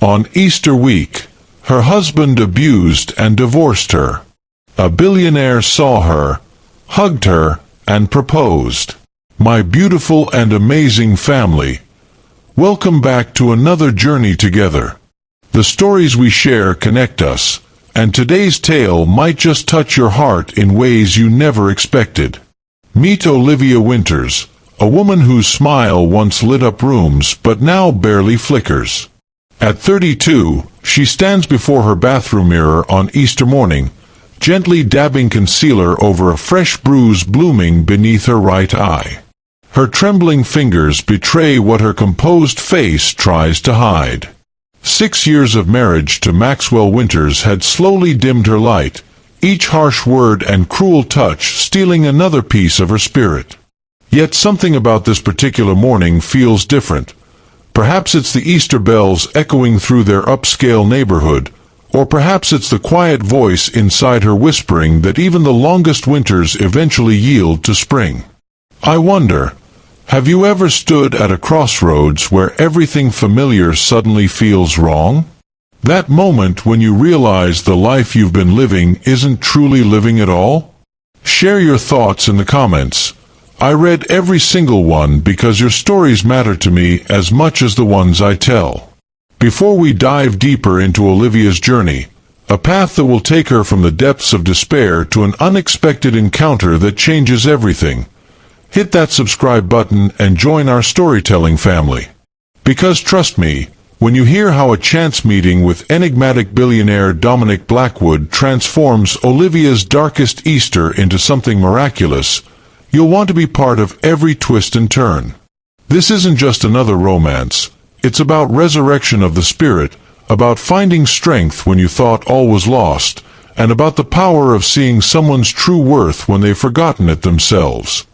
On Easter week, her husband abused and divorced her. A billionaire saw her, hugged her, and proposed. My beautiful and amazing family, welcome back to another journey together. The stories we share connect us, and today's tale might just touch your heart in ways you never expected. Meet Olivia Winters, a woman whose smile once lit up rooms but now barely flickers. At 32, she stands before her bathroom mirror on Easter morning, gently dabbing concealer over a fresh bruise blooming beneath her right eye. Her trembling fingers betray what her composed face tries to hide. 6 years of marriage to Maxwell Winters had slowly dimmed her light, each harsh word and cruel touch stealing another piece of her spirit. Yet something about this particular morning feels different. Perhaps it's the Easter bells echoing through their upscale neighborhood, or perhaps it's the quiet voice inside her whispering that even the longest winters eventually yield to spring. I wonder, have you ever stood at a crossroads where everything familiar suddenly feels wrong? That moment when you realize the life you've been living isn't truly living at all? Share your thoughts in the comments. I read every single one because your stories matter to me as much as the ones I tell. Before we dive deeper into Olivia's journey, a path that will take her from the depths of despair to an unexpected encounter that changes everything, hit that subscribe button and join our storytelling family. Because trust me, when you hear how a chance meeting with enigmatic billionaire Dominic Blackwood transforms Olivia's darkest Easter into something miraculous, you'll want to be part of every twist and turn. This isn't just another romance. It's about resurrection of the spirit, about finding strength when you thought all was lost, and about the power of seeing someone's true worth when they've forgotten it themselves.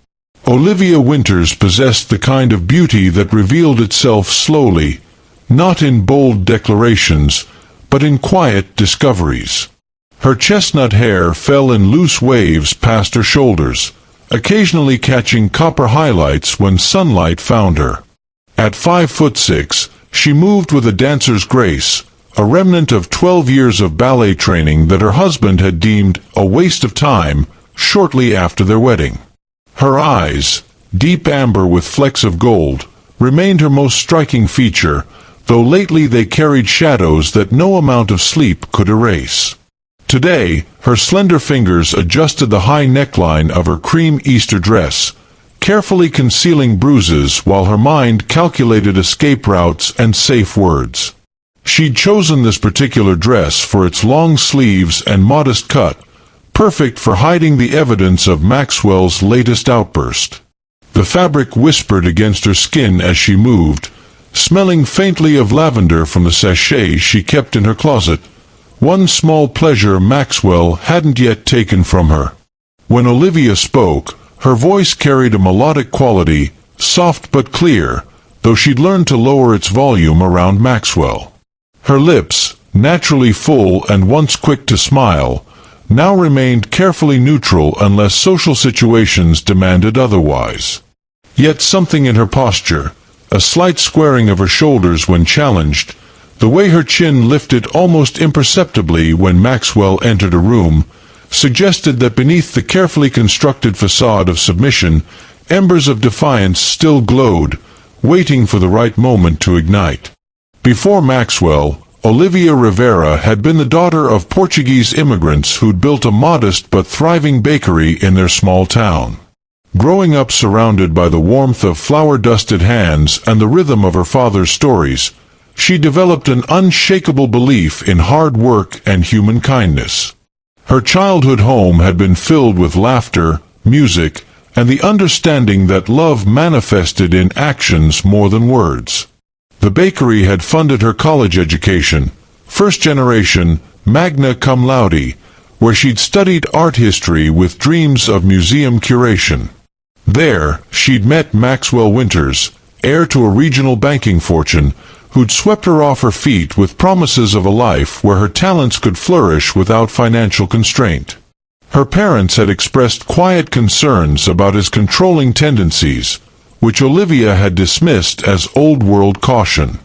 Olivia Winters possessed the kind of beauty that revealed itself slowly, not in bold declarations, but in quiet discoveries. Her chestnut hair fell in loose waves past her shoulders, occasionally catching copper highlights when sunlight found her. At 5'6", she moved with a dancer's grace, a remnant of 12 years of ballet training that her husband had deemed a waste of time shortly after their wedding. Her eyes, deep amber with flecks of gold, remained her most striking feature, though lately they carried shadows that no amount of sleep could erase. Today, her slender fingers adjusted the high neckline of her cream Easter dress, carefully concealing bruises while her mind calculated escape routes and safe words. She'd chosen this particular dress for its long sleeves and modest cut, perfect for hiding the evidence of Maxwell's latest outburst. The fabric whispered against her skin as she moved, smelling faintly of lavender from the sachet she kept in her closet, one small pleasure Maxwell hadn't yet taken from her. When Olivia spoke, her voice carried a melodic quality, soft but clear, though she'd learned to lower its volume around Maxwell. Her lips, naturally full and once quick to smile, now remained carefully neutral unless social situations demanded otherwise. Yet something in her posture, a slight squaring of her shoulders when challenged, the way her chin lifted almost imperceptibly when Maxwell entered a room, suggested that beneath the carefully constructed facade of submission, embers of defiance still glowed, waiting for the right moment to ignite. Before Maxwell, Olivia Rivera had been the daughter of Portuguese immigrants who'd built a modest but thriving bakery in their small town. Growing up surrounded by the warmth of flour-dusted hands and the rhythm of her father's stories, she developed an unshakable belief in hard work and human kindness. Her childhood home had been filled with laughter, music, and the understanding that love manifested in actions more than words. The bakery had funded her college education, first generation, magna cum laude, where she'd studied art history with dreams of museum curation. There, she'd met Maxwell Winters, heir to a regional banking fortune, who'd swept her off her feet with promises of a life where her talents could flourish without financial constraint. Her parents had expressed quiet concerns about his controlling tendencies, which Olivia had dismissed as old-world caution.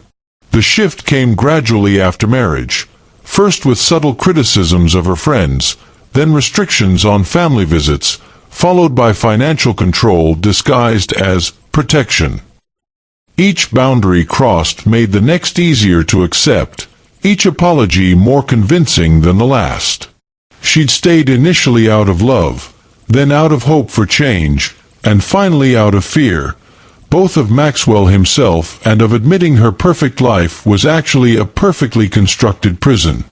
The shift came gradually after marriage, first with subtle criticisms of her friends, then restrictions on family visits, followed by financial control disguised as protection. Each boundary crossed made the next easier to accept, each apology more convincing than the last. She'd stayed initially out of love, then out of hope for change, and finally out of fear, both of Maxwell himself and of admitting her perfect life was actually a perfectly constructed prison.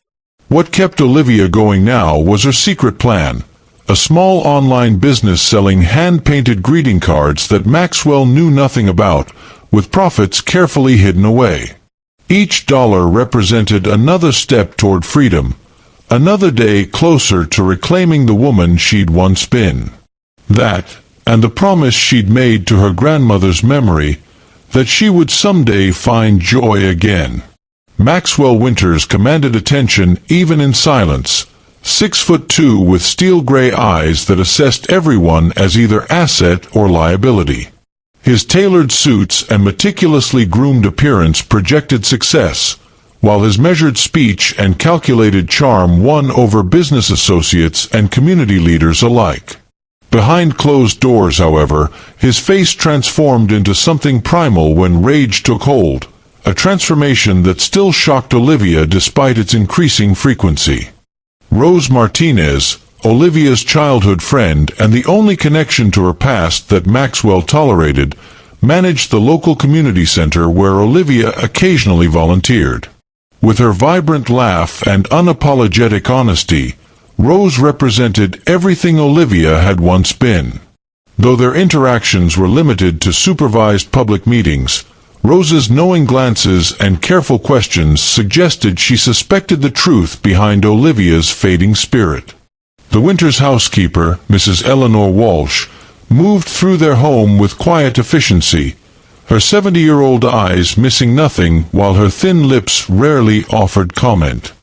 What kept Olivia going now was her secret plan, a small online business selling hand-painted greeting cards that Maxwell knew nothing about, with profits carefully hidden away. Each dollar represented another step toward freedom, another day closer to reclaiming the woman she'd once been. That, and the promise she'd made to her grandmother's memory, that she would someday find joy again. Maxwell Winters commanded attention even in silence, 6'2" with steel-gray eyes that assessed everyone as either asset or liability. His tailored suits and meticulously groomed appearance projected success, while his measured speech and calculated charm won over business associates and community leaders alike. Behind closed doors, however, his face transformed into something primal when rage took hold, a transformation that still shocked Olivia despite its increasing frequency. Rose Martinez, Olivia's childhood friend and the only connection to her past that Maxwell tolerated, managed the local community center where Olivia occasionally volunteered. With her vibrant laugh and unapologetic honesty, Rose represented everything Olivia had once been. Though their interactions were limited to supervised public meetings, Rose's knowing glances and careful questions suggested she suspected the truth behind Olivia's fading spirit. The Winters housekeeper, Mrs. Eleanor Walsh, moved through their home with quiet efficiency, her 70-year-old eyes missing nothing while her thin lips rarely offered comment.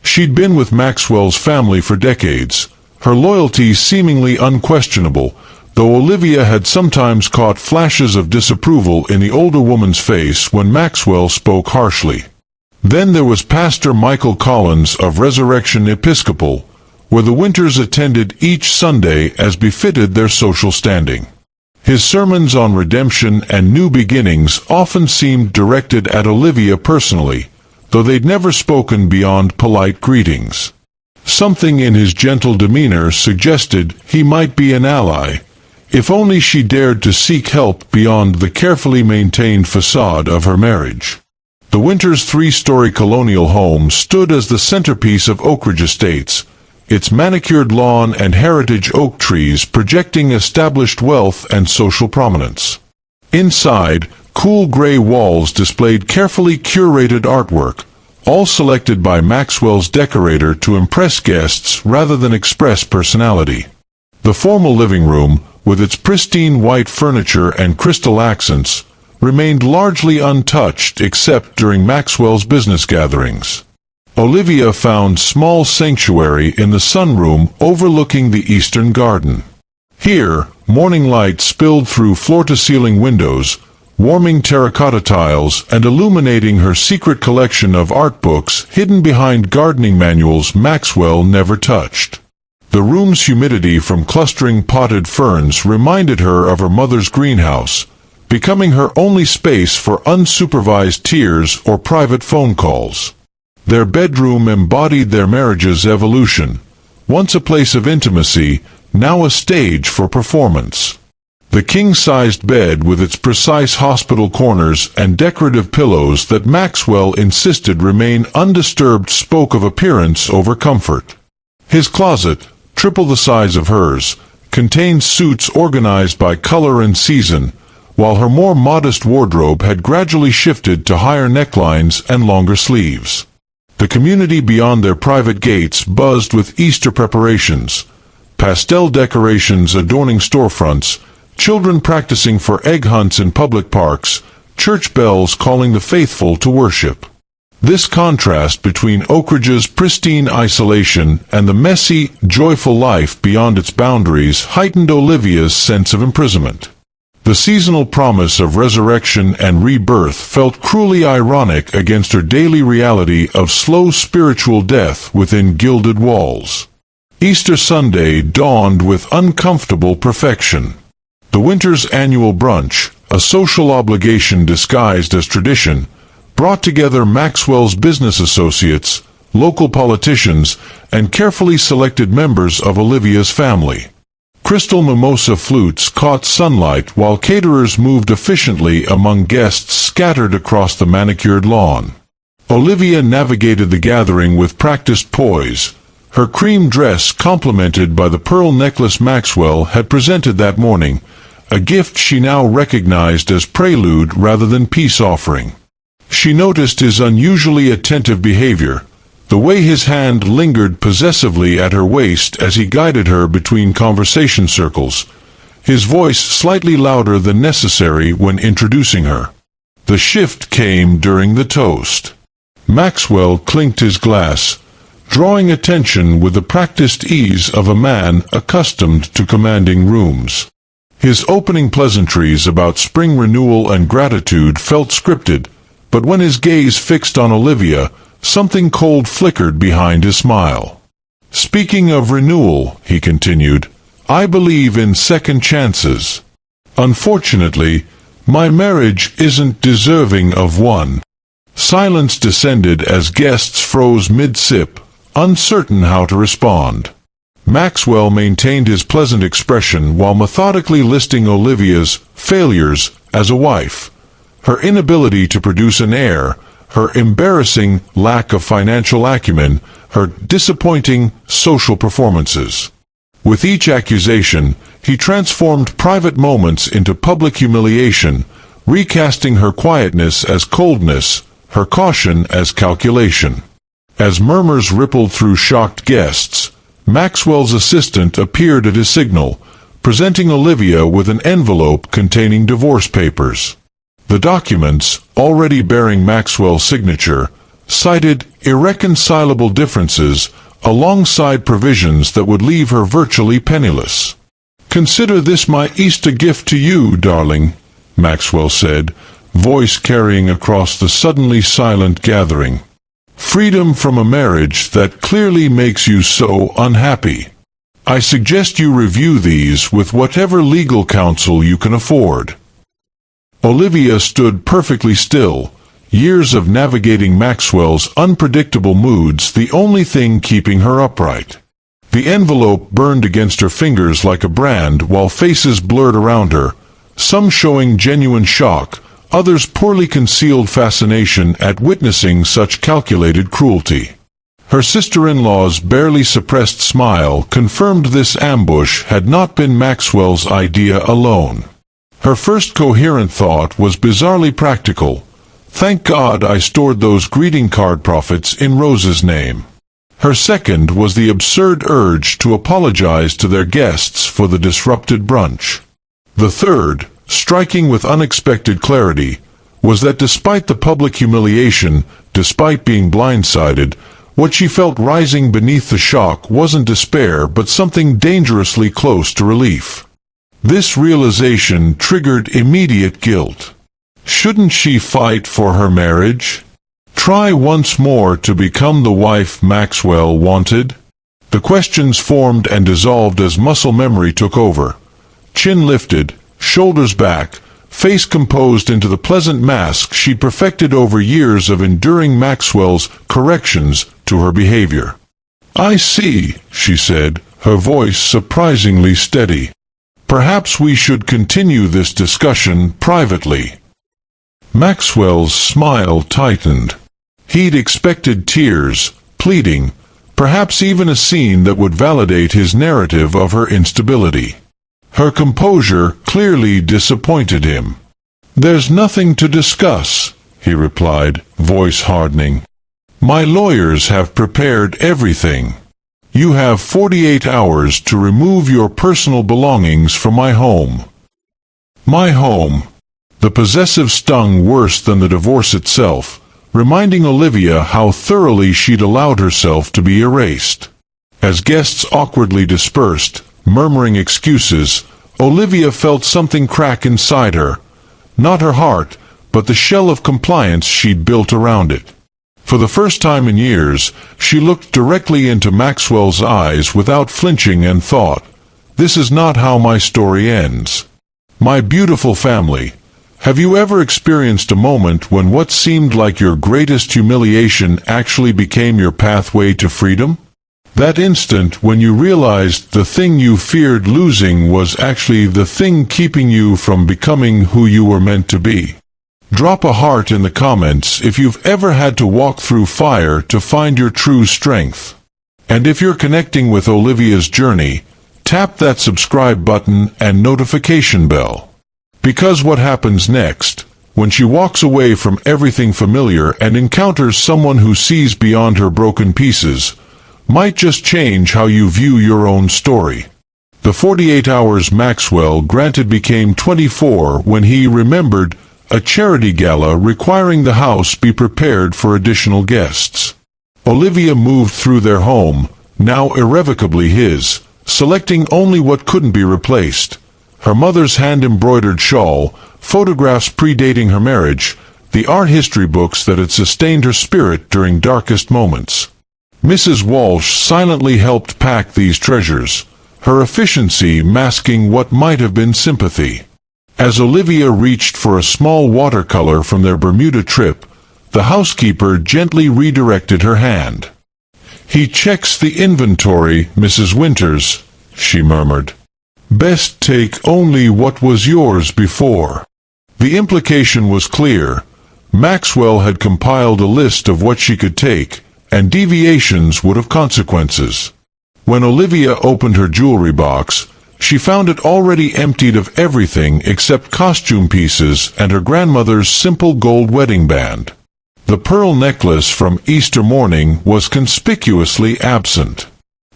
She'd been with Maxwell's family for decades, her loyalty seemingly unquestionable, though Olivia had sometimes caught flashes of disapproval in the older woman's face when Maxwell spoke harshly. Then there was Pastor Michael Collins of Resurrection Episcopal, where the Winters attended each Sunday as befitted their social standing. His sermons on redemption and new beginnings often seemed directed at Olivia personally, though they'd never spoken beyond polite greetings. Something in his gentle demeanor suggested he might be an ally, if only she dared to seek help beyond the carefully maintained facade of her marriage. The Winters' three-story colonial home stood as the centerpiece of Oak Ridge Estates, its manicured lawn and heritage oak trees projecting established wealth and social prominence. Inside, cool gray walls displayed carefully curated artwork, all selected by Maxwell's decorator to impress guests rather than express personality. The formal living room, with its pristine white furniture and crystal accents, remained largely untouched except during Maxwell's business gatherings. Olivia found small sanctuary in the sunroom overlooking the eastern garden. Here, morning light spilled through floor-to-ceiling windows, warming terracotta tiles and illuminating her secret collection of art books hidden behind gardening manuals Maxwell never touched. The room's humidity from clustering potted ferns reminded her of her mother's greenhouse, becoming her only space for unsupervised tears or private phone calls. Their bedroom embodied their marriage's evolution, once a place of intimacy, now a stage for performance. The king-sized bed with its precise hospital corners and decorative pillows that Maxwell insisted remain undisturbed spoke of appearance over comfort. His closet, triple the size of hers, contained suits organized by color and season, while her more modest wardrobe had gradually shifted to higher necklines and longer sleeves. The community beyond their private gates buzzed with Easter preparations, pastel decorations adorning storefronts, children practicing for egg hunts in public parks, church bells calling the faithful to worship. This contrast between Oak Ridge's pristine isolation and the messy, joyful life beyond its boundaries heightened Olivia's sense of imprisonment. The seasonal promise of resurrection and rebirth felt cruelly ironic against her daily reality of slow spiritual death within gilded walls. Easter Sunday dawned with uncomfortable perfection. The winter's annual brunch, a social obligation disguised as tradition, brought together Maxwell's business associates, local politicians, and carefully selected members of Olivia's family. Crystal mimosa flutes caught sunlight while caterers moved efficiently among guests scattered across the manicured lawn. Olivia navigated the gathering with practiced poise, her cream dress complemented by the pearl necklace Maxwell had presented that morning, a gift she now recognized as prelude rather than peace offering. She noticed his unusually attentive behavior, the way his hand lingered possessively at her waist as he guided her between conversation circles, his voice slightly louder than necessary when introducing her. The shift came during the toast. Maxwell clinked his glass, drawing attention with the practiced ease of a man accustomed to commanding rooms. His opening pleasantries about spring renewal and gratitude felt scripted, but when his gaze fixed on Olivia, something cold flickered behind his smile. "Speaking of renewal," he continued, "I believe in second chances. Unfortunately, my marriage isn't deserving of one." Silence descended as guests froze mid-sip, uncertain how to respond. Maxwell maintained his pleasant expression while methodically listing Olivia's failures as a wife: her inability to produce an heir, her embarrassing lack of financial acumen, her disappointing social performances. With each accusation, he transformed private moments into public humiliation, recasting her quietness as coldness, her caution as calculation. As murmurs rippled through shocked guests, Maxwell's assistant appeared at his signal, presenting Olivia with an envelope containing divorce papers. The documents, already bearing Maxwell's signature, cited irreconcilable differences alongside provisions that would leave her virtually penniless. "Consider this my Easter gift to you, darling," Maxwell said, voice carrying across the suddenly silent gathering. "Freedom from a marriage that clearly makes you so unhappy. I suggest you review these with whatever legal counsel you can afford." Olivia stood perfectly still, years of navigating Maxwell's unpredictable moods the only thing keeping her upright. The envelope burned against her fingers like a brand while faces blurred around her, some showing genuine shock, others poorly concealed fascination at witnessing such calculated cruelty. Her sister-in-law's barely suppressed smile confirmed this ambush had not been Maxwell's idea alone. Her first coherent thought was bizarrely practical. "Thank God I stored those greeting card profits in Rose's name." Her second was the absurd urge to apologize to their guests for the disrupted brunch. The third, striking with unexpected clarity, was that despite the public humiliation, despite being blindsided, what she felt rising beneath the shock wasn't despair but something dangerously close to relief. This realization triggered immediate guilt. Shouldn't she fight for her marriage? Try once more to become the wife Maxwell wanted? The questions formed and dissolved as muscle memory took over. Chin lifted, shoulders back, face composed into the pleasant mask she perfected over years of enduring Maxwell's corrections to her behavior. "I see," she said, her voice surprisingly steady. "Perhaps we should continue this discussion privately." Maxwell's smile tightened. He'd expected tears, pleading, perhaps even a scene that would validate his narrative of her instability. Her composure clearly disappointed him. "There's nothing to discuss," he replied, voice hardening. "My lawyers have prepared everything. You have 48 hours to remove your personal belongings from my home." "My home." The possessive stung worse than the divorce itself, reminding Olivia how thoroughly she'd allowed herself to be erased. As guests awkwardly dispersed, murmuring excuses, Olivia felt something crack inside her. Not her heart, but the shell of compliance she'd built around it. For the first time in years, she looked directly into Maxwell's eyes without flinching and thought, "This is not how my story ends." My beautiful family, have you ever experienced a moment when what seemed like your greatest humiliation actually became your pathway to freedom? That instant when you realized the thing you feared losing was actually the thing keeping you from becoming who you were meant to be. Drop a heart in the comments if you've ever had to walk through fire to find your true strength. And if you're connecting with Olivia's journey, tap that subscribe button and notification bell. Because what happens next, when she walks away from everything familiar and encounters someone who sees beyond her broken pieces, might just change how you view your own story. The 48 hours Maxwell granted became 24 when he remembered a charity gala requiring the house be prepared for additional guests. Olivia moved through their home, now irrevocably his, selecting only what couldn't be replaced. Her mother's hand-embroidered shawl, photographs predating her marriage, the art history books that had sustained her spirit during darkest moments. Mrs. Walsh silently helped pack these treasures, her efficiency masking what might have been sympathy. As Olivia reached for a small watercolor from their Bermuda trip, the housekeeper gently redirected her hand. "He checks the inventory, Mrs. Winters," she murmured. "Best take only what was yours before." The implication was clear. Maxwell had compiled a list of what she could take, and deviations would have consequences. When Olivia opened her jewelry box, she found it already emptied of everything except costume pieces and her grandmother's simple gold wedding band. The pearl necklace from Easter morning was conspicuously absent.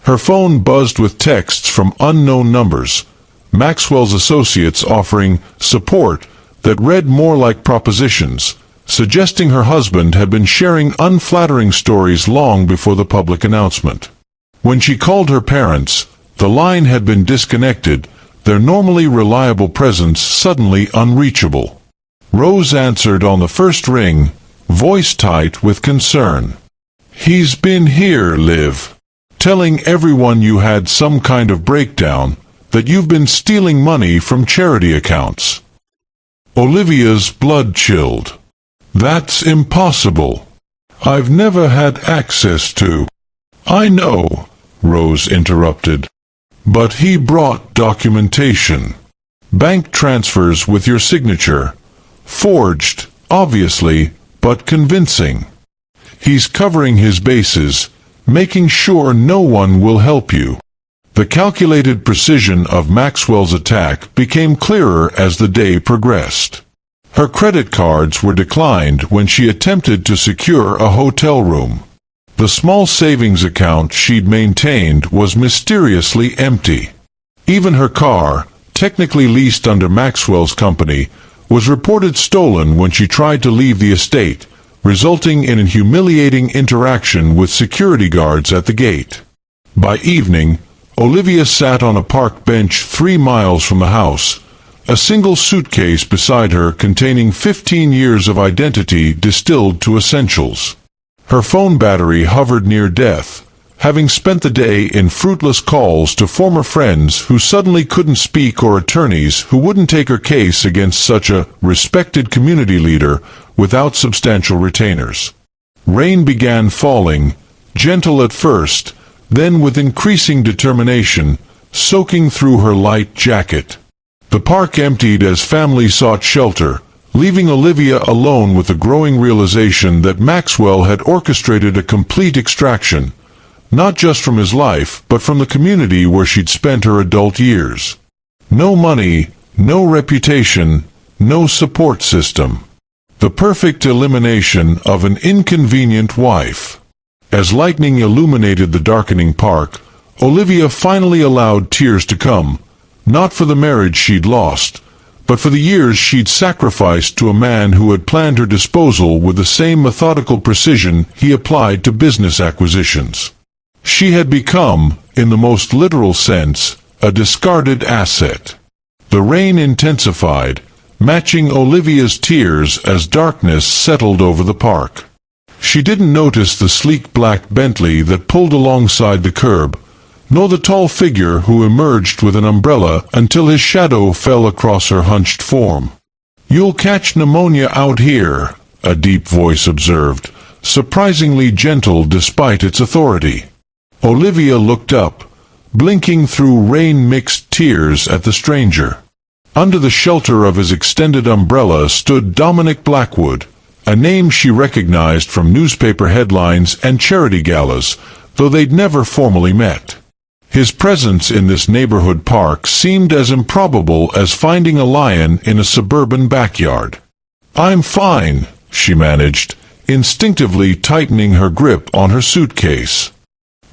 Her phone buzzed with texts from unknown numbers, Maxwell's associates offering support that read more like propositions, suggesting her husband had been sharing unflattering stories long before the public announcement. When she called her parents, the line had been disconnected, their normally reliable presence suddenly unreachable. Rose answered on the first ring, voice tight with concern. "He's been here, Liv. Telling everyone you had some kind of breakdown, that you've been stealing money from charity accounts." Olivia's blood chilled. "That's impossible. I've never had access to—" "I know," Rose interrupted. "But he brought documentation. Bank transfers with your signature. Forged, obviously, but convincing. He's covering his bases, making sure no one will help you." The calculated precision of Maxwell's attack became clearer as the day progressed. Her credit cards were declined when she attempted to secure a hotel room. The small savings account she'd maintained was mysteriously empty. Even her car, technically leased under Maxwell's company, was reported stolen when she tried to leave the estate, resulting in a humiliating interaction with security guards at the gate. By evening, Olivia sat on a park bench 3 miles from the house, a single suitcase beside her containing 15 years of identity distilled to essentials. Her phone battery hovered near death, having spent the day in fruitless calls to former friends who suddenly couldn't speak or attorneys who wouldn't take her case against such a respected community leader without substantial retainers. Rain began falling, gentle at first, then with increasing determination, soaking through her light jacket. The park emptied as families sought shelter, leaving Olivia alone with the growing realization that Maxwell had orchestrated a complete extraction, not just from his life, but from the community where she'd spent her adult years. No money, no reputation, no support system. The perfect elimination of an inconvenient wife. As lightning illuminated the darkening park, Olivia finally allowed tears to come, not for the marriage she'd lost, but for the years she'd sacrificed to a man who had planned her disposal with the same methodical precision he applied to business acquisitions. She had become, in the most literal sense, a discarded asset. The rain intensified, matching Olivia's tears as darkness settled over the park. She didn't notice the sleek black Bentley that pulled alongside the curb, nor the tall figure who emerged with an umbrella until his shadow fell across her hunched form. "You'll catch pneumonia out here," a deep voice observed, surprisingly gentle despite its authority. Olivia looked up, blinking through rain-mixed tears at the stranger. Under the shelter of his extended umbrella stood Dominic Blackwood, a name she recognized from newspaper headlines and charity galas, though they'd never formally met. His presence in this neighborhood park seemed as improbable as finding a lion in a suburban backyard. "I'm fine," she managed, instinctively tightening her grip on her suitcase.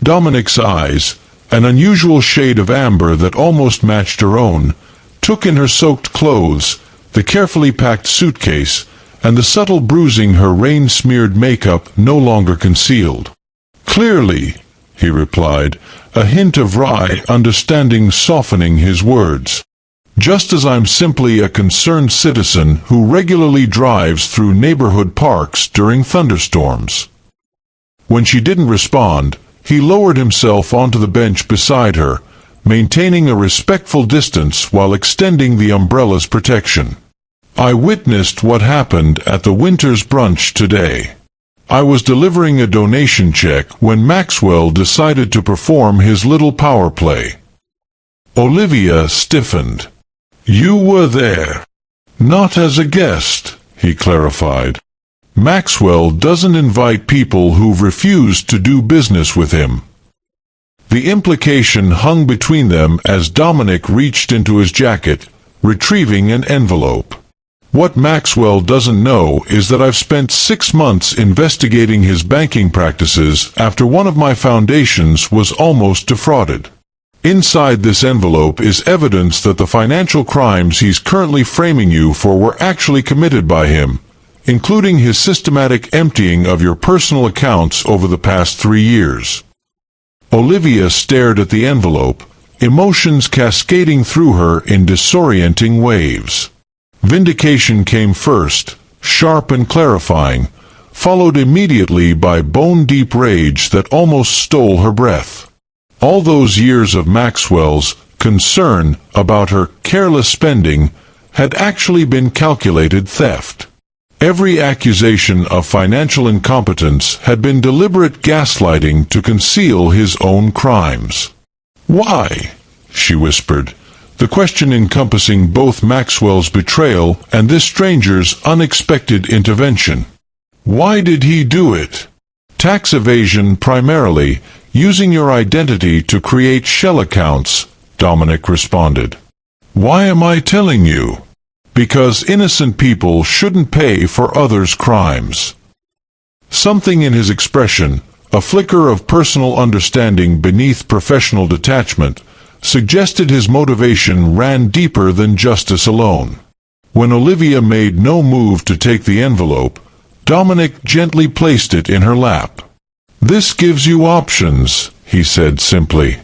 Dominic's eyes, an unusual shade of amber that almost matched her own, took in her soaked clothes, the carefully packed suitcase, and the subtle bruising her rain-smeared makeup no longer concealed. "Clearly," he replied, a hint of wry understanding softening his words. "Just as I'm simply a concerned citizen who regularly drives through neighborhood parks during thunderstorms." When she didn't respond, he lowered himself onto the bench beside her, maintaining a respectful distance while extending the umbrella's protection. "I witnessed what happened at the Winters brunch today. I was delivering a donation check when Maxwell decided to perform his little power play." Olivia stiffened. "You were there." "Not as a guest," he clarified. "Maxwell doesn't invite people who've refused to do business with him." The implication hung between them as Dominic reached into his jacket, retrieving an envelope. "What Maxwell doesn't know is that I've spent 6 months investigating his banking practices after one of my foundations was almost defrauded. Inside this envelope is evidence that the financial crimes he's currently framing you for were actually committed by him, including his systematic emptying of your personal accounts over the past 3 years. Olivia stared at the envelope, emotions cascading through her in disorienting waves. Vindication came first, sharp and clarifying, followed immediately by bone-deep rage that almost stole her breath. All those years of Maxwell's concern about her careless spending had actually been calculated theft. Every accusation of financial incompetence had been deliberate gaslighting to conceal his own crimes. "Why?" she whispered, the question encompassing both Maxwell's betrayal and this stranger's unexpected intervention. "Why did he do it?" "Tax evasion primarily, using your identity to create shell accounts," Dominic responded. "Why am I telling you?" "Because innocent people shouldn't pay for others' crimes." Something in his expression, a flicker of personal understanding beneath professional detachment, suggested his motivation ran deeper than justice alone. When Olivia made no move to take the envelope, Dominic gently placed it in her lap. "This gives you options," he said simply.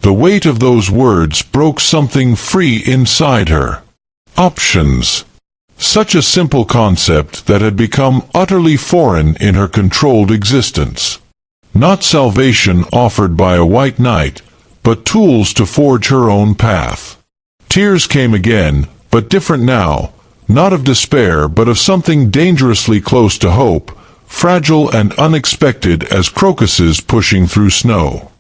The weight of those words broke something free inside her. Options. Such a simple concept that had become utterly foreign in her controlled existence. Not salvation offered by a white knight, but tools to forge her own path. Tears came again, but different now, not of despair but of something dangerously close to hope, fragile and unexpected as crocuses pushing through snow.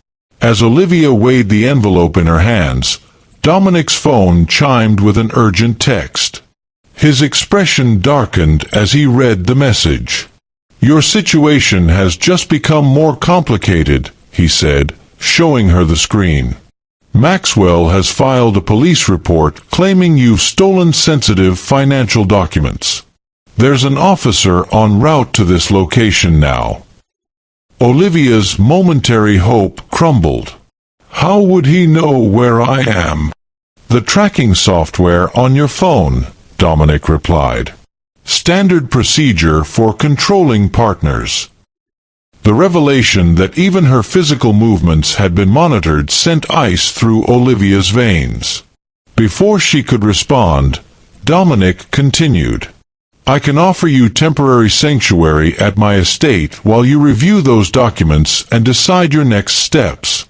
As Olivia weighed the envelope in her hands, Dominic's phone chimed with an urgent text. His expression darkened as he read the message. "Your situation has just become more complicated," he said, showing her the screen. "Maxwell has filed a police report claiming you've stolen sensitive financial documents. There's an officer en route to this location now." Olivia's momentary hope crumbled. "How would he know where I am?" "The tracking software on your phone," Dominic replied. "Standard procedure for controlling partners." The revelation that even her physical movements had been monitored sent ice through Olivia's veins. Before she could respond, Dominic continued. I can offer you temporary sanctuary at my estate while you review those documents and decide your next steps.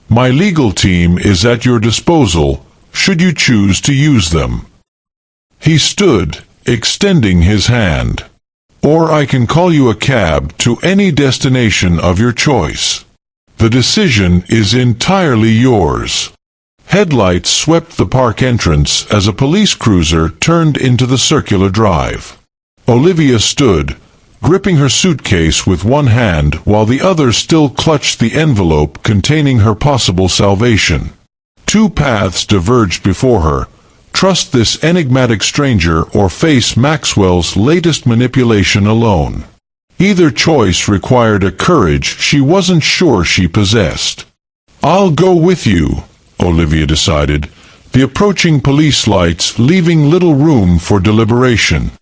My legal team is at your disposal, should you choose to use them. He stood, extending his hand. Or I can call you a cab to any destination of your choice. The decision is entirely yours. Headlights swept the park entrance as a police cruiser turned into the circular drive. Olivia stood, gripping her suitcase with one hand while the other still clutched the envelope containing her possible salvation. Two paths diverged before her: trust this enigmatic stranger or face Maxwell's latest manipulation alone. Either choice required a courage she wasn't sure she possessed. I'll go with you, Olivia decided, the approaching police lights leaving little room for deliberation.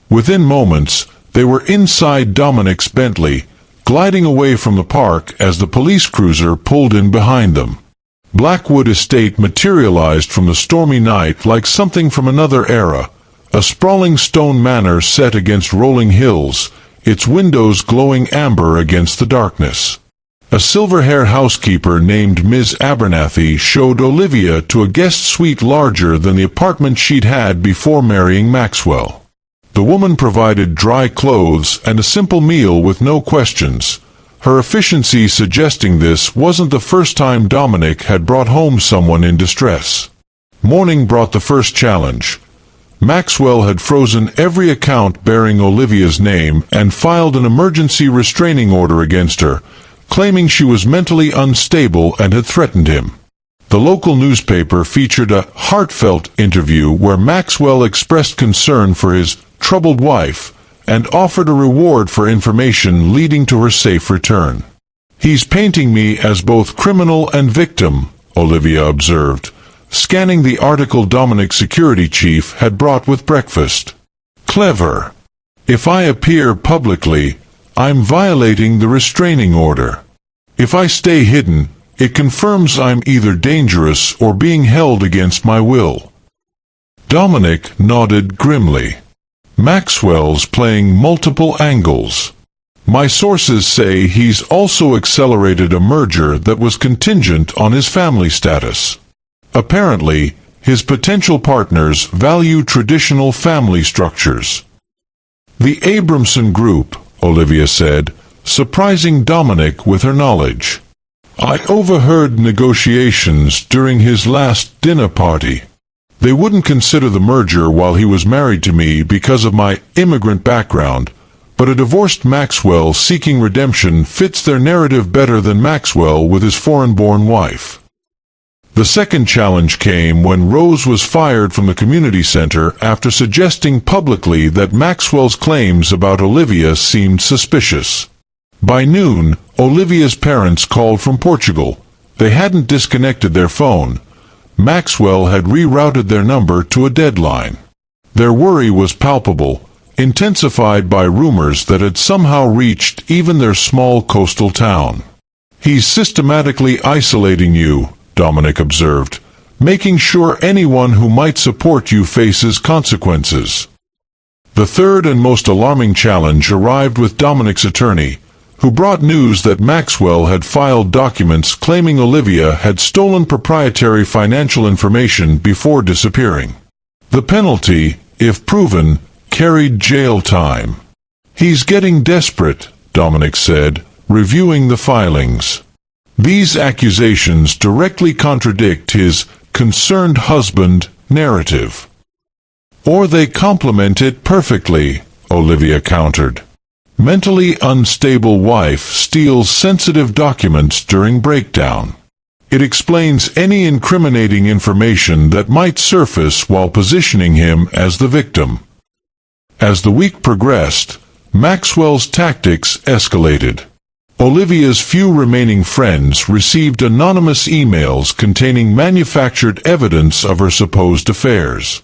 Within moments, they were inside Dominic's Bentley, gliding away from the park as the police cruiser pulled in behind them. Blackwood Estate materialized from the stormy night like something from another era, a sprawling stone manor set against rolling hills, its windows glowing amber against the darkness. A silver-haired housekeeper named Ms. Abernathy showed Olivia to a guest suite larger than the apartment she'd had before marrying Maxwell. The woman provided dry clothes and a simple meal with no questions, her efficiency suggesting this wasn't the first time Dominic had brought home someone in distress. Morning brought the first challenge. Maxwell had frozen every account bearing Olivia's name and filed an emergency restraining order against her, claiming she was mentally unstable and had threatened him. The local newspaper featured a heartfelt interview where Maxwell expressed concern for his troubled wife and offered a reward for information leading to her safe return. He's painting me as both criminal and victim, Olivia observed, scanning the article Dominic's security chief had brought with breakfast. Clever. If I appear publicly, I'm violating the restraining order. If I stay hidden, it confirms I'm either dangerous or being held against my will. Dominic nodded grimly. Maxwell's playing multiple angles. My sources say he's also accelerated a merger that was contingent on his family status. Apparently, his potential partners value traditional family structures. The Abramson Group, Olivia said, surprising Dominic with her knowledge. I overheard negotiations during his last dinner party. They wouldn't consider the merger while he was married to me because of my immigrant background, but a divorced Maxwell seeking redemption fits their narrative better than Maxwell with his foreign-born wife. The second challenge came when Rose was fired from the community center after suggesting publicly that Maxwell's claims about Olivia seemed suspicious. By noon, Olivia's parents called from Portugal. They hadn't disconnected their phone. Maxwell had rerouted their number to a deadline. Their worry was palpable, intensified by rumors that had somehow reached even their small coastal town. He's systematically isolating you, Dominic observed, making sure anyone who might support you faces consequences. The third and most alarming challenge arrived with Dominic's attorney, who brought news that Maxwell had filed documents claiming Olivia had stolen proprietary financial information before disappearing. The penalty, if proven, carried jail time. He's getting desperate, Dominic said, reviewing the filings. These accusations directly contradict his concerned husband narrative. Or they complement it perfectly, Olivia countered. Mentally unstable wife steals sensitive documents during breakdown. It explains any incriminating information that might surface while positioning him as the victim. As the week progressed, Maxwell's tactics escalated. Olivia's few remaining friends received anonymous emails containing manufactured evidence of her supposed affairs.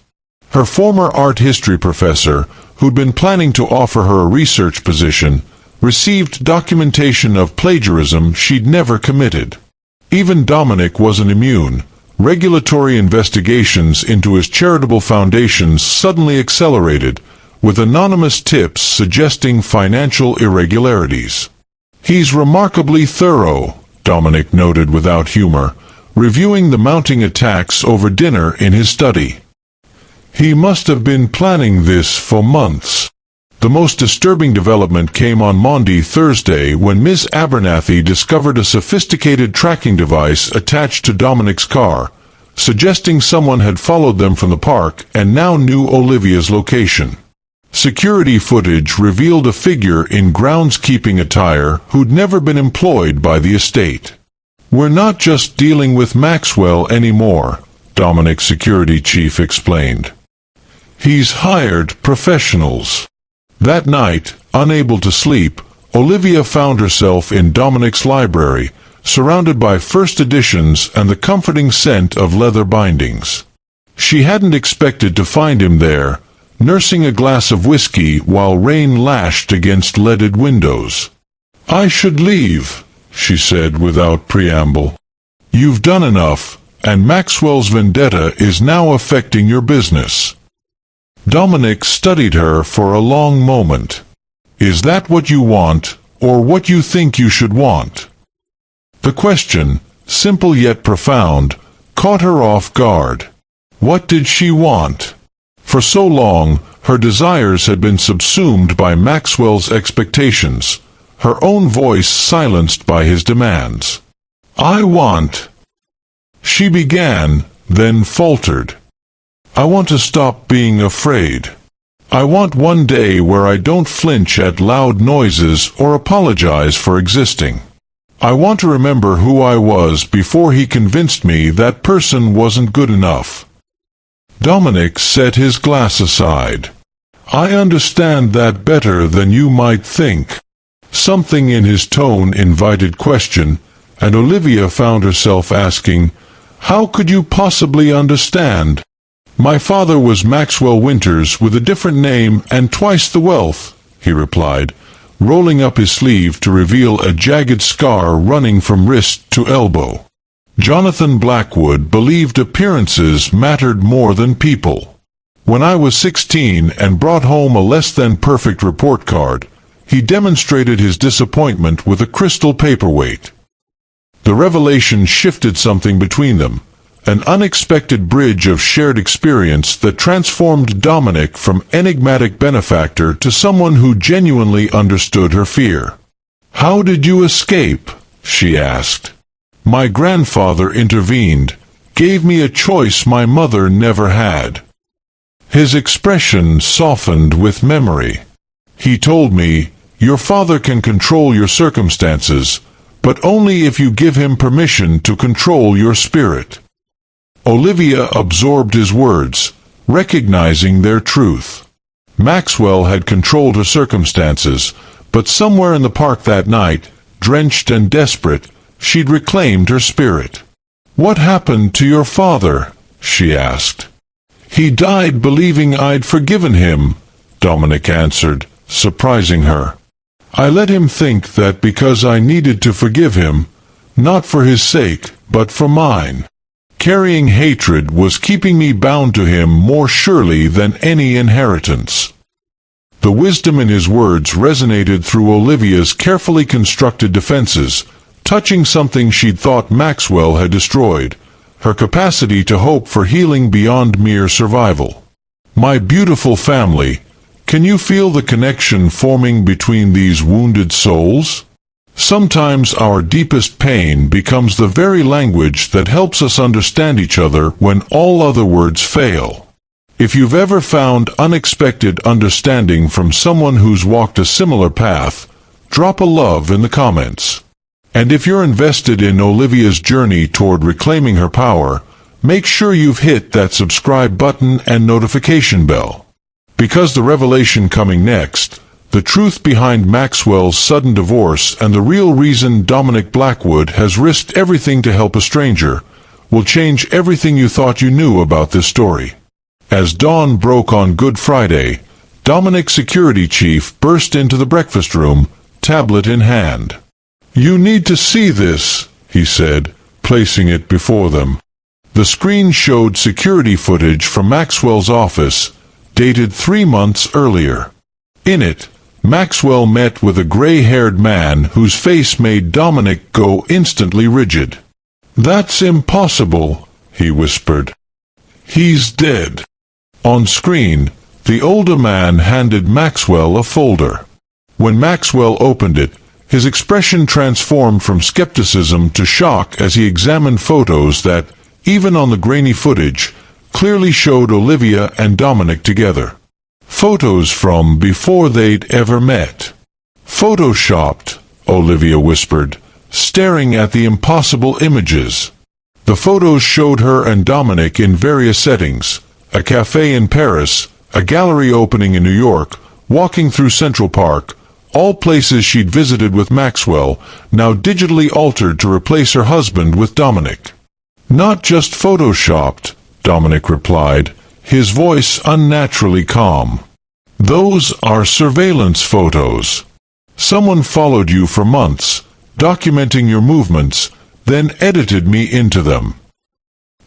Her former art history professor, who'd been planning to offer her a research position, received documentation of plagiarism she'd never committed. Even Dominic wasn't immune, Regulatory investigations into his charitable foundations suddenly accelerated, with anonymous tips suggesting financial irregularities. "He's remarkably thorough," Dominic noted without humor, reviewing the mounting attacks over dinner in his study. "He must have been planning this for months." The most disturbing development came on Maundy Thursday when Ms. Abernathy discovered a sophisticated tracking device attached to Dominic's car, suggesting someone had followed them from the park and now knew Olivia's location. Security footage revealed a figure in groundskeeping attire who'd never been employed by the estate. "We're not just dealing with Maxwell anymore," Dominic's security chief explained. "He's hired professionals." That night, unable to sleep, Olivia found herself in Dominic's library, surrounded by first editions and the comforting scent of leather bindings. She hadn't expected to find him there, nursing a glass of whiskey while rain lashed against leaded windows. "I should leave," she said without preamble. "You've done enough, and Maxwell's vendetta is now affecting your business." Dominic studied her for a long moment. "Is that what you want, or what you think you should want?" The question, simple yet profound, caught her off guard. What did she want? For so long, her desires had been subsumed by Maxwell's expectations, her own voice silenced by his demands. "I want—" she began, then faltered. "I want to stop being afraid. I want one day where I don't flinch at loud noises or apologize for existing. I want to remember who I was before he convinced me that person wasn't good enough." Dominic set his glass aside. "I understand that better than you might think." Something in his tone invited question, and Olivia found herself asking, "How could you possibly understand?" "My father was Maxwell Winters with a different name and twice the wealth," he replied, rolling up his sleeve to reveal a jagged scar running from wrist to elbow. "Jonathan Blackwood believed appearances mattered more than people. When I was 16 and brought home a less-than-perfect report card, he demonstrated his disappointment with a crystal paperweight." The revelation shifted something between them, an unexpected bridge of shared experience that transformed Dominic from enigmatic benefactor to someone who genuinely understood her fear. "How did you escape?" she asked. "My grandfather intervened, gave me a choice my mother never had." His expression softened with memory. "He told me, 'Your father can control your circumstances, but only if you give him permission to control your spirit.'" Olivia absorbed his words, recognizing their truth. Maxwell had controlled her circumstances, but somewhere in the park that night, drenched and desperate, she'd reclaimed her spirit. "What happened to your father?" she asked. "He died believing I'd forgiven him," Dominic answered, surprising her. "I let him think that because I needed to forgive him, not for his sake, but for mine. Carrying hatred was keeping me bound to him more surely than any inheritance." The wisdom in his words resonated through Olivia's carefully constructed defenses, touching something she'd thought Maxwell had destroyed, her capacity to hope for healing beyond mere survival. "My beautiful family, can you feel the connection forming between these wounded souls? Sometimes our deepest pain becomes the very language that helps us understand each other when all other words fail." If you've ever found unexpected understanding from someone who's walked a similar path, drop a love in the comments. And if you're invested in Olivia's journey toward reclaiming her power, make sure you've hit that subscribe button and notification bell. Because the revelation coming next, the truth behind Maxwell's sudden divorce and the real reason Dominic Blackwood has risked everything to help a stranger, will change everything you thought you knew about this story. As dawn broke on Good Friday, Dominic's security chief burst into the breakfast room, tablet in hand. "You need to see this," he said, placing it before them. The screen showed security footage from Maxwell's office, dated 3 months earlier. In it, Maxwell met with a gray-haired man whose face made Dominic go instantly rigid. "That's impossible," he whispered. "He's dead." On screen, the older man handed Maxwell a folder. When Maxwell opened it, his expression transformed from skepticism to shock as he examined photos that, even on the grainy footage, clearly showed Olivia and Dominic together. Photos from before they'd ever met. "Photoshopped," Olivia whispered, staring at the impossible images. The photos showed her and Dominic in various settings: a cafe in Paris, a gallery opening in New York, walking through Central Park, all places she'd visited with Maxwell, now digitally altered to replace her husband with Dominic. "Not just photoshopped," Dominic replied, his voice unnaturally calm. "Those are surveillance photos. Someone followed you for months, documenting your movements, then edited me into them."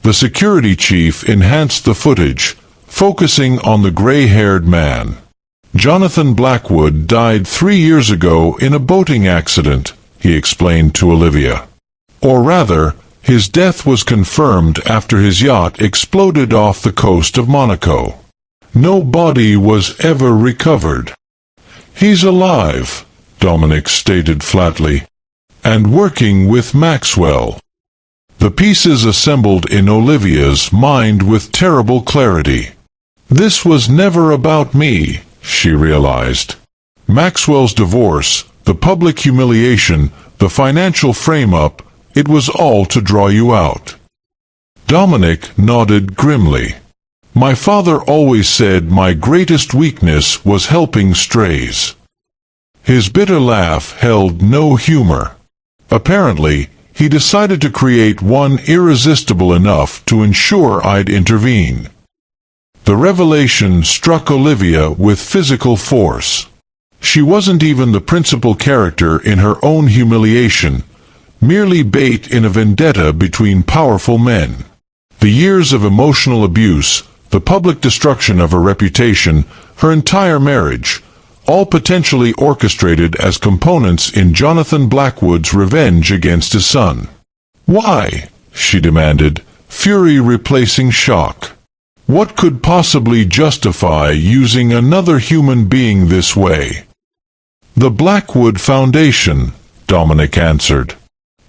The security chief enhanced the footage, focusing on the gray-haired man. "Jonathan Blackwood died 3 years ago in a boating accident," he explained to Olivia. "Or rather, his death was confirmed after his yacht exploded off the coast of Monaco. No body was ever recovered." "He's alive," Dominic stated flatly, "and working with Maxwell." The pieces assembled in Olivia's mind with terrible clarity. "This was never about me," she realized. "Maxwell's divorce, the public humiliation, the financial frame-up, it was all to draw you out." Dominic nodded grimly. "My father always said my greatest weakness was helping strays." His bitter laugh held no humor. Apparently, he decided to create one irresistible enough to ensure I'd intervene. The revelation struck Olivia with physical force. She wasn't even the principal character in her own humiliation, merely bait in a vendetta between powerful men. The years of emotional abuse, the public destruction of her reputation, her entire marriage, all potentially orchestrated as components in Jonathan Blackwood's revenge against his son. "Why?" she demanded, fury replacing shock. "What could possibly justify using another human being this way?" "The Blackwood Foundation," Dominic answered.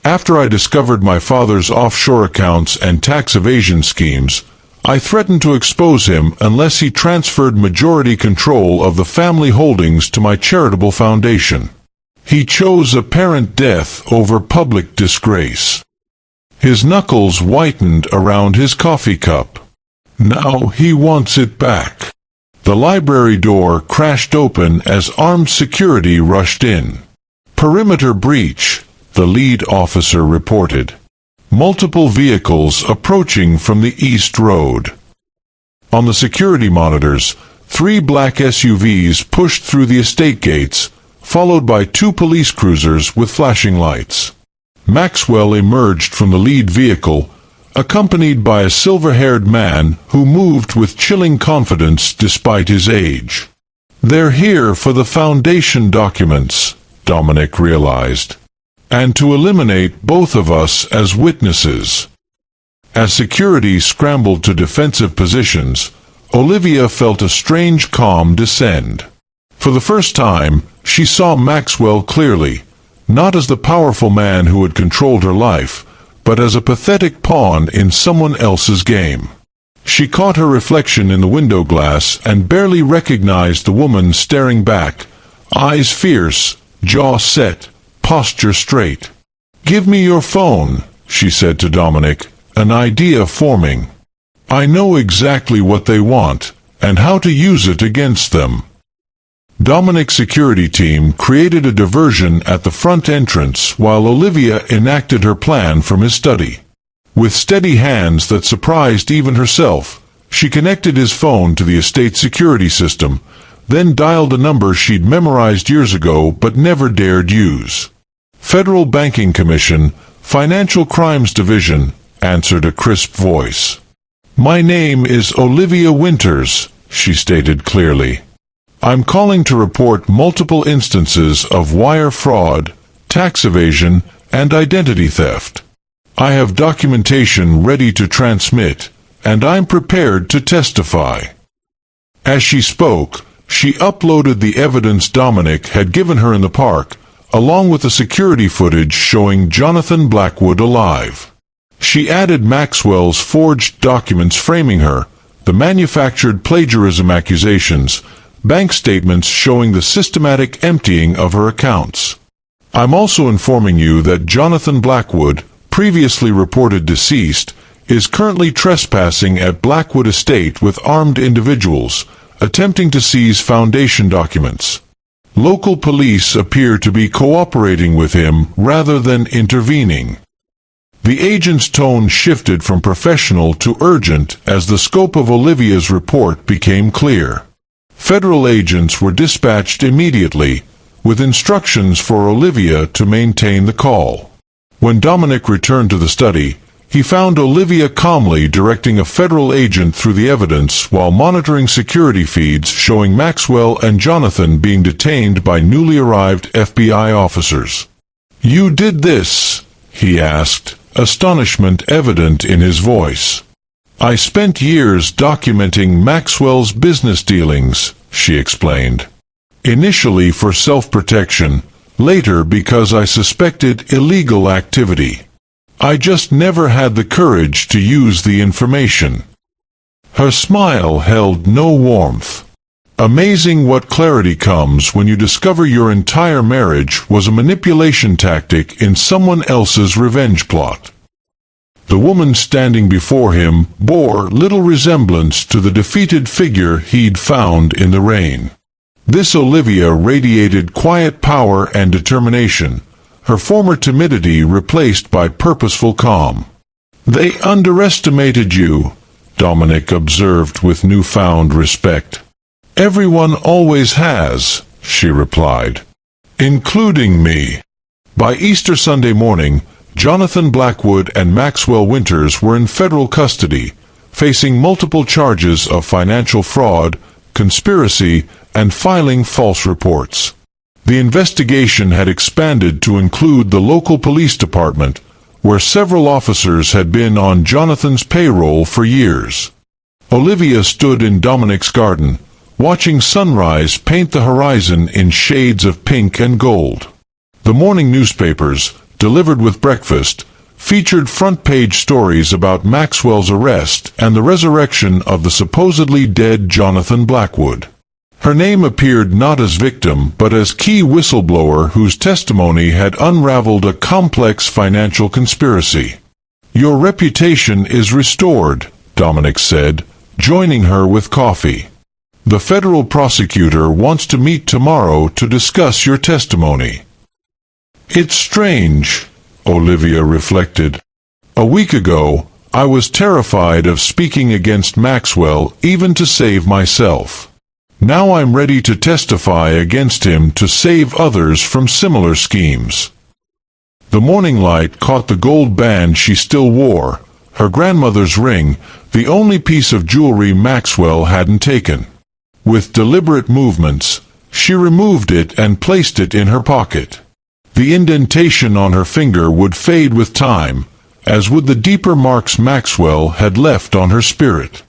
"After I discovered my father's offshore accounts and tax evasion schemes, I threatened to expose him unless he transferred majority control of the family holdings to my charitable foundation. He chose apparent death over public disgrace." His knuckles whitened around his coffee cup. "Now he wants it back." The library door crashed open as armed security rushed in. "Perimeter breach," the lead officer reported. "Multiple vehicles approaching from the East Road." On the security monitors, 3 black SUVs pushed through the estate gates, followed by 2 police cruisers with flashing lights. Maxwell emerged from the lead vehicle, accompanied by a silver-haired man who moved with chilling confidence despite his age. "They're here for the foundation documents," Dominic realized, "and to eliminate both of us as witnesses." As security scrambled to defensive positions, Olivia felt a strange calm descend. For the first time, she saw Maxwell clearly, not as the powerful man who had controlled her life, but as a pathetic pawn in someone else's game. She caught her reflection in the window glass and barely recognized the woman staring back, eyes fierce, jaw set, posture straight. "Give me your phone," she said to Dominic, an idea forming. "I know exactly what they want, and how to use it against them." Dominic's security team created a diversion at the front entrance while Olivia enacted her plan from his study. With steady hands that surprised even herself, she connected his phone to the estate security system, then dialed a number she'd memorized years ago but never dared use. "Federal Banking Commission, Financial Crimes Division," answered a crisp voice. "My name is Olivia Winters," she stated clearly. "I'm calling to report multiple instances of wire fraud, tax evasion, and identity theft. I have documentation ready to transmit, and I'm prepared to testify." As she spoke, she uploaded the evidence Dominic had given her in the park, along with the security footage showing Jonathan Blackwood alive. She added Maxwell's forged documents framing her, the manufactured plagiarism accusations, bank statements showing the systematic emptying of her accounts. "I'm also informing you that Jonathan Blackwood, previously reported deceased, is currently trespassing at Blackwood Estate with armed individuals, attempting to seize foundation documents. Local police appear to be cooperating with him rather than intervening." The agent's tone shifted from professional to urgent as the scope of Olivia's report became clear. Federal agents were dispatched immediately, with instructions for Olivia to maintain the call. When Dominic returned to the study, he found Olivia calmly directing a federal agent through the evidence while monitoring security feeds showing Maxwell and Jonathan being detained by newly arrived FBI officers. "You did this?" he asked, astonishment evident in his voice. "I spent years documenting Maxwell's business dealings," she explained. "Initially for self-protection, later because I suspected illegal activity. I just never had the courage to use the information." Her smile held no warmth. Amazing what clarity comes when you discover your entire marriage was a manipulation tactic in someone else's revenge plot. The woman standing before him bore little resemblance to the defeated figure he'd found in the rain. This Olivia radiated quiet power and determination, her former timidity replaced by purposeful calm. "They underestimated you," Dominic observed with newfound respect. "Everyone always has," she replied. "Including me." By Easter Sunday morning, Jonathan Blackwood and Maxwell Winters were in federal custody, facing multiple charges of financial fraud, conspiracy, and filing false reports. The investigation had expanded to include the local police department, where several officers had been on Jonathan's payroll for years. Olivia stood in Dominic's garden, watching sunrise paint the horizon in shades of pink and gold. The morning newspapers, delivered with breakfast, featured front-page stories about Maxwell's arrest and the resurrection of the supposedly dead Jonathan Blackwood. Her name appeared not as victim but as key whistleblower whose testimony had unraveled a complex financial conspiracy. "Your reputation is restored," Dominic said, joining her with coffee. "The federal prosecutor wants to meet tomorrow to discuss your testimony." "It's strange," Olivia reflected. "A week ago, I was terrified of speaking against Maxwell even to save myself. Now I'm ready to testify against him to save others from similar schemes." The morning light caught the gold band she still wore, her grandmother's ring, the only piece of jewelry Maxwell hadn't taken. With deliberate movements, she removed it and placed it in her pocket. The indentation on her finger would fade with time, as would the deeper marks Maxwell had left on her spirit.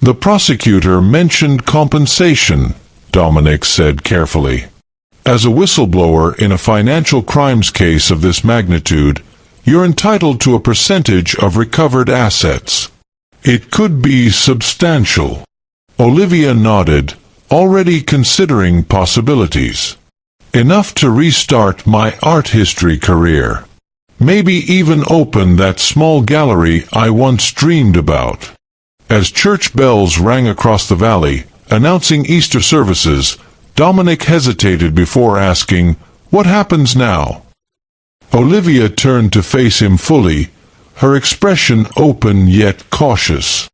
"The prosecutor mentioned compensation," Dominic said carefully. "As a whistleblower in a financial crimes case of this magnitude, you're entitled to a percentage of recovered assets. It could be substantial." Olivia nodded, already considering possibilities. "Enough to restart my art history career. Maybe even open that small gallery I once dreamed about." As church bells rang across the valley, announcing Easter services, Dominic hesitated before asking, "What happens now?" Olivia turned to face him fully, her expression open yet cautious.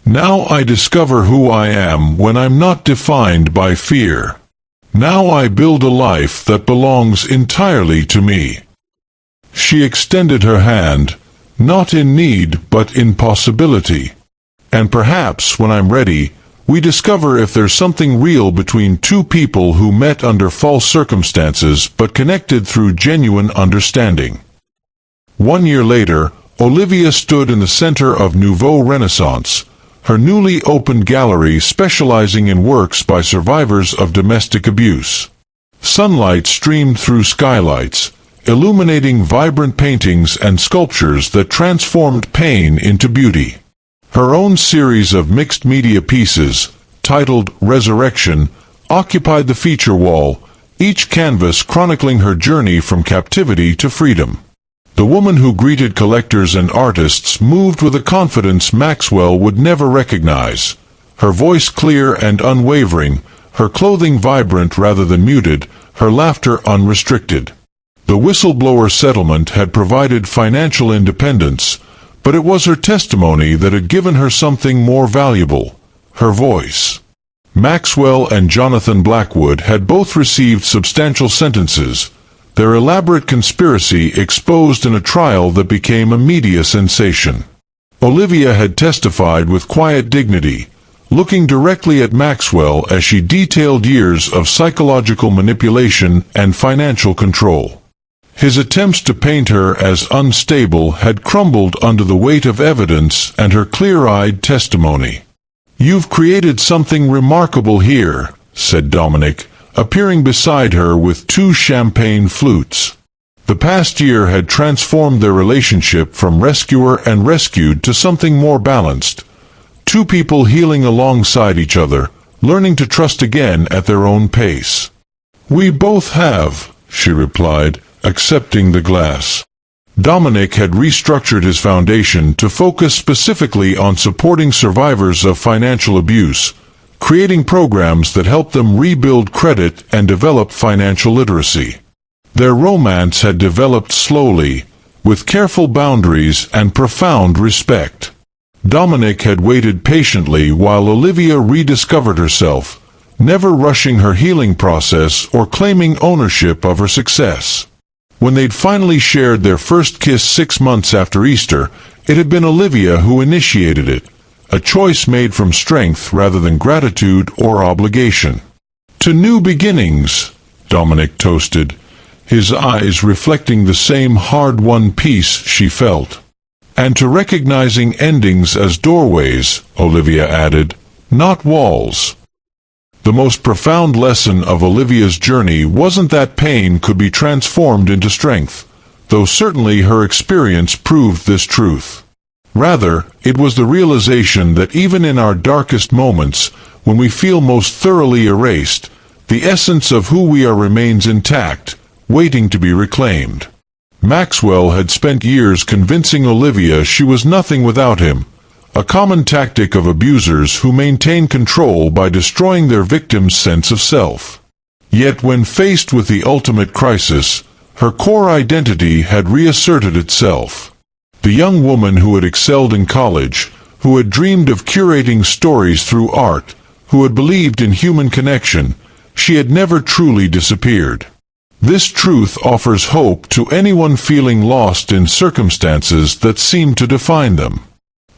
"Now I discover who I am when I'm not defined by fear. Now I build a life that belongs entirely to me." She extended her hand, not in need but in possibility. And perhaps, when I'm ready, we discover if there's something real between two people who met under false circumstances but connected through genuine understanding. 1 year later, Olivia stood in the center of Nouveau Renaissance, her newly opened gallery specializing in works by survivors of domestic abuse. Sunlight streamed through skylights, illuminating vibrant paintings and sculptures that transformed pain into beauty. Her own series of mixed-media pieces, titled Resurrection, occupied the feature wall, each canvas chronicling her journey from captivity to freedom. The woman who greeted collectors and artists moved with a confidence Maxwell would never recognize. Her voice clear and unwavering, her clothing vibrant rather than muted, her laughter unrestricted. The whistleblower settlement had provided financial independence, but it was her testimony that had given her something more valuable: her voice. Maxwell and Jonathan Blackwood had both received substantial sentences, their elaborate conspiracy exposed in a trial that became a media sensation. Olivia had testified with quiet dignity, looking directly at Maxwell as she detailed years of psychological manipulation and financial control. His attempts to paint her as unstable had crumbled under the weight of evidence and her clear-eyed testimony. "You've created something remarkable here," said Dominic, appearing beside her with 2 champagne flutes. The past year had transformed their relationship from rescuer and rescued to something more balanced. 2 people healing alongside each other, learning to trust again at their own pace. "We both have," she replied, accepting the glass. Dominic had restructured his foundation to focus specifically on supporting survivors of financial abuse, creating programs that help them rebuild credit and develop financial literacy. Their romance had developed slowly, with careful boundaries and profound respect. Dominic had waited patiently while Olivia rediscovered herself, never rushing her healing process or claiming ownership of her success. When they'd finally shared their first kiss 6 months after Easter, it had been Olivia who initiated it, a choice made from strength rather than gratitude or obligation. "To new beginnings," Dominic toasted, his eyes reflecting the same hard-won peace she felt. "And to recognizing endings as doorways," Olivia added, "not walls." The most profound lesson of Olivia's journey wasn't that pain could be transformed into strength, though certainly her experience proved this truth. Rather, it was the realization that even in our darkest moments, when we feel most thoroughly erased, the essence of who we are remains intact, waiting to be reclaimed. Maxwell had spent years convincing Olivia she was nothing without him, a common tactic of abusers who maintain control by destroying their victim's sense of self. Yet when faced with the ultimate crisis, her core identity had reasserted itself. The young woman who had excelled in college, who had dreamed of curating stories through art, who had believed in human connection, she had never truly disappeared. This truth offers hope to anyone feeling lost in circumstances that seem to define them.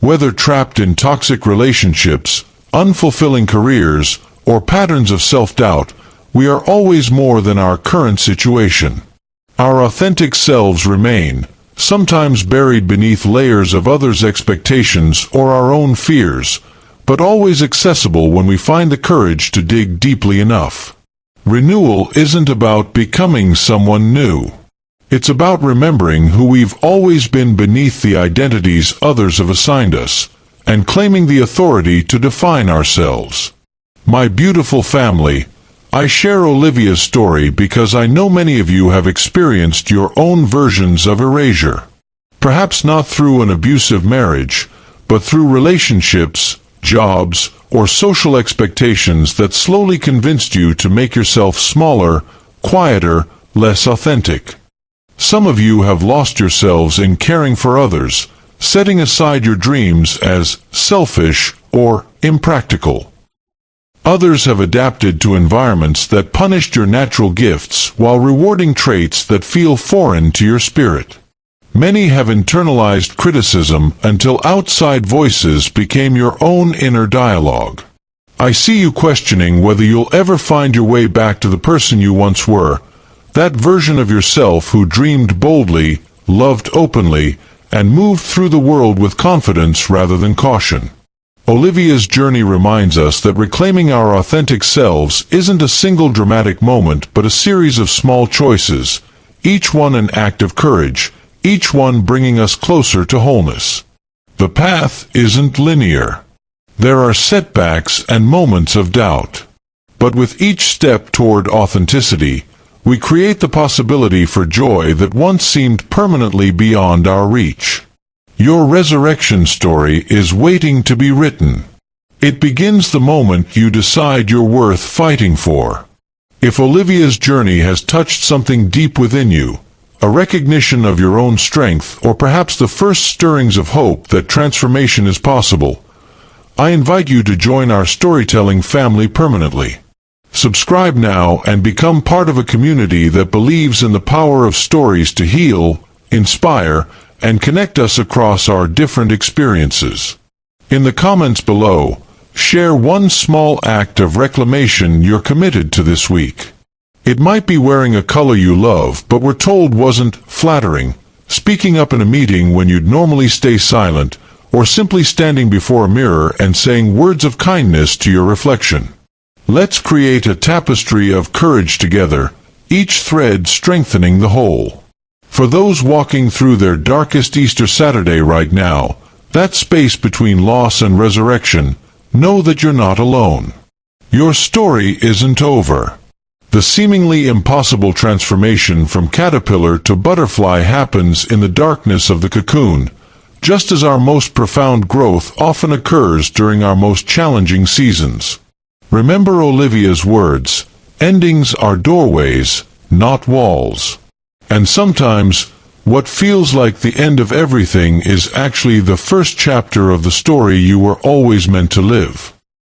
Whether trapped in toxic relationships, unfulfilling careers, or patterns of self-doubt, we are always more than our current situation. Our authentic selves remain, sometimes buried beneath layers of others' expectations or our own fears, but always accessible when we find the courage to dig deeply enough. Renewal isn't about becoming someone new. It's about remembering who we've always been beneath the identities others have assigned us, and claiming the authority to define ourselves. My beautiful family, I share Olivia's story because I know many of you have experienced your own versions of erasure. Perhaps not through an abusive marriage, but through relationships, jobs, or social expectations that slowly convinced you to make yourself smaller, quieter, less authentic. Some of you have lost yourselves in caring for others, setting aside your dreams as selfish or impractical. Others have adapted to environments that punished your natural gifts while rewarding traits that feel foreign to your spirit. Many have internalized criticism until outside voices became your own inner dialogue. I see you questioning whether you'll ever find your way back to the person you once were, that version of yourself who dreamed boldly, loved openly, and moved through the world with confidence rather than caution. Olivia's journey reminds us that reclaiming our authentic selves isn't a single dramatic moment but a series of small choices, each one an act of courage, each one bringing us closer to wholeness. The path isn't linear. There are setbacks and moments of doubt. But with each step toward authenticity, we create the possibility for joy that once seemed permanently beyond our reach. Your resurrection story is waiting to be written. It begins the moment you decide you're worth fighting for. If Olivia's journey has touched something deep within you, a recognition of your own strength, or perhaps the first stirrings of hope that transformation is possible, I invite you to join our storytelling family permanently. Subscribe now and become part of a community that believes in the power of stories to heal, inspire, and connect us across our different experiences. In the comments below, share one small act of reclamation you're committed to this week. It might be wearing a color you love but were told wasn't flattering, speaking up in a meeting when you'd normally stay silent, or simply standing before a mirror and saying words of kindness to your reflection. Let's create a tapestry of courage together, each thread strengthening the whole. For those walking through their darkest Easter Saturday right now, that space between loss and resurrection, know that you're not alone. Your story isn't over. The seemingly impossible transformation from caterpillar to butterfly happens in the darkness of the cocoon, just as our most profound growth often occurs during our most challenging seasons. Remember Olivia's words, endings are doorways, not walls. And sometimes, what feels like the end of everything is actually the first chapter of the story you were always meant to live.